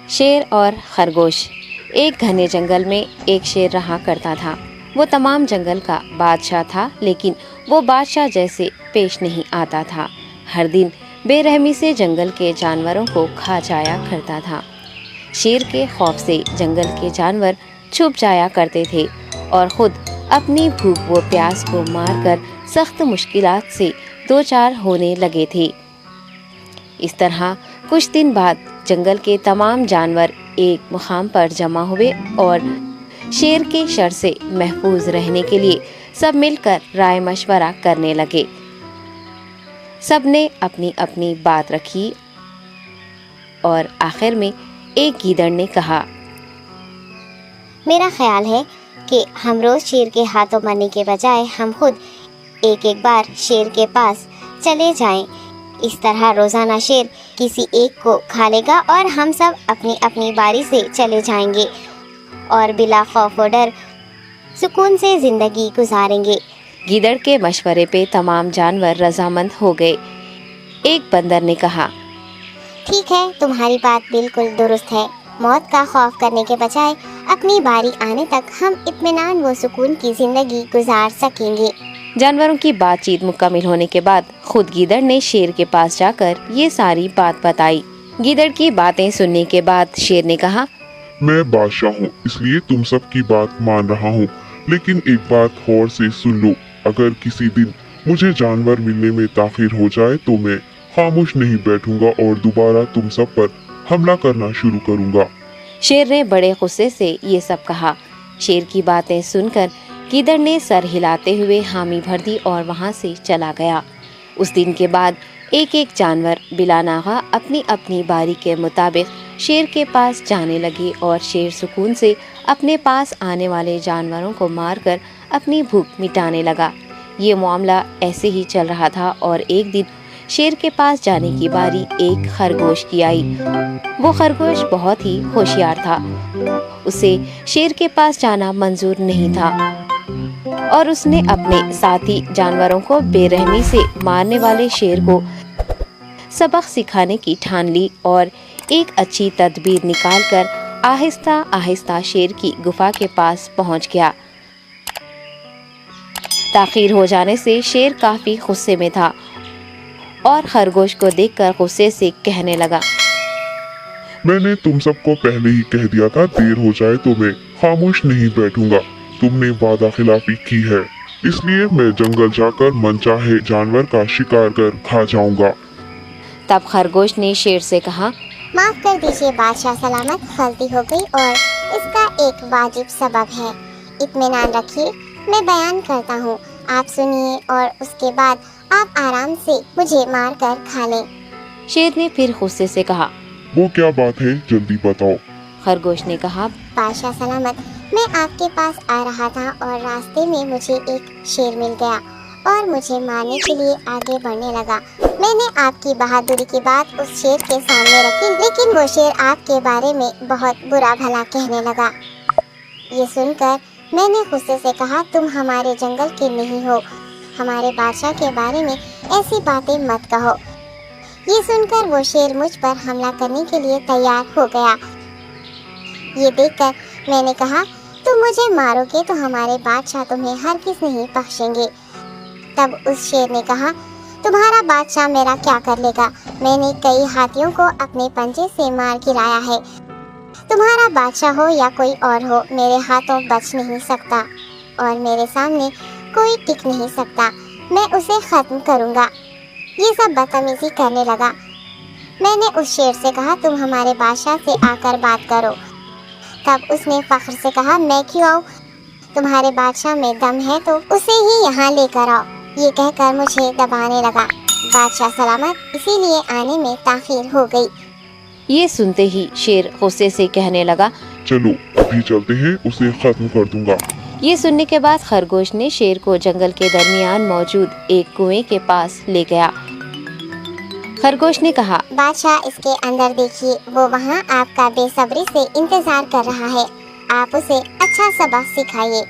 شیر اور خرگوش۔ ایک گھنے جنگل میں ایک شیر رہا کرتا تھا۔ وہ تمام جنگل کا بادشاہ تھا، لیکن وہ بادشاہ جیسے پیش نہیں آتا تھا۔ ہر دن بے رحمی سے جنگل کے جانوروں کو کھا جایا کرتا تھا۔ شیر کے خوف سے جنگل کے جانور چھپ جایا کرتے تھے اور خود اپنی بھوک و پیاس کو مار کر سخت مشکلات سے دوچار ہونے لگے تھے۔ اس طرح کچھ دن بعد جنگل کے تمام جانور ایک مقام پر جمع ہوئے اور شیر کے شر سے محفوظ رہنے کے لیے سب مل کر رائے مشورہ کرنے لگے۔ سب نے اپنی اپنی بات رکھی اور آخر میں ایک گیدڑ نے کہا، میرا خیال ہے کہ ہم روز شیر کے ہاتھوں مرنے کے بجائے ہم خود ایک بار شیر کے پاس چلے جائیں۔ اس طرح روزانہ شیر کسی ایک کو کھا لے گا اور ہم سب اپنی اپنی باری سے چلے جائیں گے اور بلا خوف و ڈر سکون سے زندگی گزاریں گے۔ گیدڑ کے مشورے پہ تمام جانور رضامند ہو گئے۔ ایک بندر نے کہا، ٹھیک ہے، تمہاری بات بالکل درست ہے۔ موت کا خوف کرنے کے بجائے اپنی باری آنے تک ہم اطمینان و سکون کی زندگی گزار سکیں گے۔ جانوروں کی بات چیت مکمل ہونے کے بعد خود گیدڑ نے شیر کے پاس جا کر یہ ساری بات بتائی۔ گیدڑ کی باتیں سننے کے بعد شیر نے کہا، میں بادشاہ ہوں، اس لیے تم سب کی بات مان رہا ہوں، لیکن ایک بات غور سے سن لو۔ اگر کسی دن مجھے جانور ملنے میں تاخیر ہو جائے تو میں خاموش نہیں بیٹھوں گا اور دوبارہ تم سب پر حملہ کرنا شروع کروں گا۔ شیر نے بڑے غصے سے یہ سب کہا۔ شیر کی باتیں سن کر گیدڑ نے سر ہلاتے ہوئے حامی بھر دی اور وہاں سے چلا گیا۔ اس دن کے بعد ایک ایک جانور بلا ناغہ اپنی اپنی باری کے مطابق شیر کے پاس جانے لگے اور شیر سکون سے اپنے پاس آنے والے جانوروں کو مار کر اپنی بھوک مٹانے لگا۔ یہ معاملہ ایسے ہی چل رہا تھا اور ایک دن شیر کے پاس جانے کی باری ایک خرگوش کی آئی۔ وہ خرگوش بہت ہی ہوشیار تھا۔ اسے شیر کے پاس جانا منظور نہیں تھا اور اس نے اپنے ساتھی جانوروں کو بے رحمی سے مارنے والے شیر کو سبق سکھانے کی ٹھان لی اور ایک اچھی تدبیر نکال کر آہستہ آہستہ شیر کی گفا کے پاس پہنچ گیا۔ تاخیر ہو جانے سے شیر کافی غصے میں تھا اور خرگوش کو دیکھ کر غصے سے کہنے لگا، میں نے تم سب کو پہلے ہی کہہ دیا تھا، دیر ہو جائے تو میں خاموش نہیں بیٹھوں گا۔ تم نے وعدہ خلافی کی ہے، اس لیے میں جنگل جا کر من چاہے جانور کا شکار کر کھا جاؤں گا۔ تب خرگوش نے شیر سے کہا، معاف کر دیجیے بادشاہ سلامت، غلطی ہو گئی اور اس کا ایک واجب سبب ہے۔ اطمینان رکھیے، میں بیان کرتا ہوں، آپ سنیے اور اس کے بعد آپ آرام سے مجھے مار کر کھا لیں۔ شیر نے پھر غصے سے کہا، وہ کیا بات ہے، جلدی بتاؤ۔ خرگوش نے کہا، بادشاہ سلامت، میں آپ کے پاس آ رہا تھا اور راستے میں مجھے ایک شیر مل گیا اور مجھے مارنے کے لیے آگے بڑھنے لگا۔ میں نے آپ کی بہادری کی بات اس شیر کے سامنے رکھی، لیکن وہ شیر آپ کے بارے میں بہت برا بھلا کہنے لگا۔ یہ سن کر میں نے غصے سے کہا، تم ہمارے جنگل کے نہیں ہو، ہمارے بادشاہ کے بارے میں ایسی باتیں مت کہو۔ یہ سن کر وہ شیر مجھ پر حملہ کرنے کے لیے تیار ہو گیا۔ یہ دیکھ کر میں نے کہا، تم مجھے مارو گے تو ہمارے بادشاہ تمہیں ہرگز نہیں بخشیں گے۔ تب اس شیر نے کہا، تمہارا بادشاہ میرا کیا کر لے گا؟ میں نے کئی ہاتھیوں کو اپنے پنجے سے مار گرایا ہے۔ تمہارا بادشاہ ہو یا کوئی اور ہو، میرے ہاتھوں بچ نہیں سکتا اور میرے سامنے کوئی ٹک نہیں سکتا۔ میں اسے ختم کروں گا۔ یہ سب بدتمیزی کرنے لگا۔ میں نے اس شیر سے کہا، تم ہمارے بادشاہ سے آ کر بات کرو۔ تب اس نے فخر سے کہا، میں کیوں آؤں؟ تمہارے بادشاہ میں دم ہے تو اسے ہی یہاں لے کر آؤ۔ یہ کہہ کر مجھے دبانے لگا۔ بادشاہ سلامت، اسی لیے آنے میں تاخیر ہو گئی۔ یہ سنتے ہی شیر غصے سے کہنے لگا، چلو ابھی چلتے ہیں، اسے ختم کر دوں گا۔ یہ سننے کے بعد خرگوش نے شیر کو جنگل کے درمیان موجود ایک کنویں کے پاس لے گیا۔ خرگوش نے کہا، بادشاہ، اس کے اندر دیکھیے، وہ وہاں آپ کا بے صبری سے انتظار کر رہا ہے، آپ اسے اچھا سبق سکھائیے۔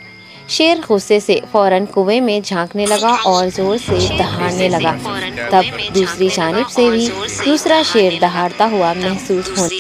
شیر غصے سے فوراً کنویں میں جھانکنے لگا اور زور سے دہاڑنے لگا۔ تب دوسری جانب سے بھی دوسرا شیر دہاڑتا ہوا محسوس ہونے